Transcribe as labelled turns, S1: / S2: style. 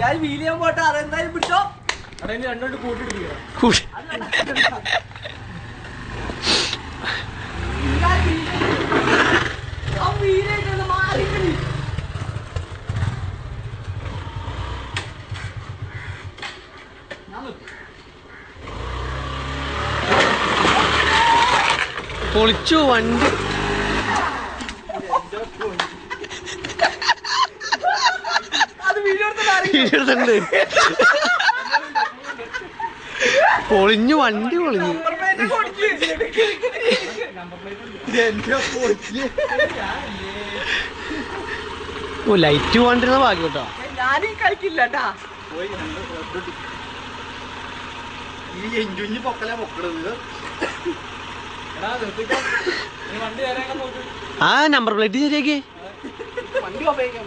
S1: ഞാൻ വീൽ ചെയ്യാൻ പോട്ടെ അതെന്തായാലും പിടിച്ചോ അവിടെ രണ്ടോട്ട് കൂട്ടിട്ട്
S2: പൊളിച്ചു വണ്ടി. പൊളിഞ്ഞു വണ്ടി പൊളിഞ്ഞു. ഓ ലൈറ്റ് പോണ്ടിരുന്ന ഭാഗ്യം കേട്ടോ.
S1: ഞാനീ കളിക്കില്ല
S2: ആ നമ്പർ പ്ലേറ്റ് ശരിയാക്കി
S1: വണ്ടി ഉപയോഗിക്കാൻ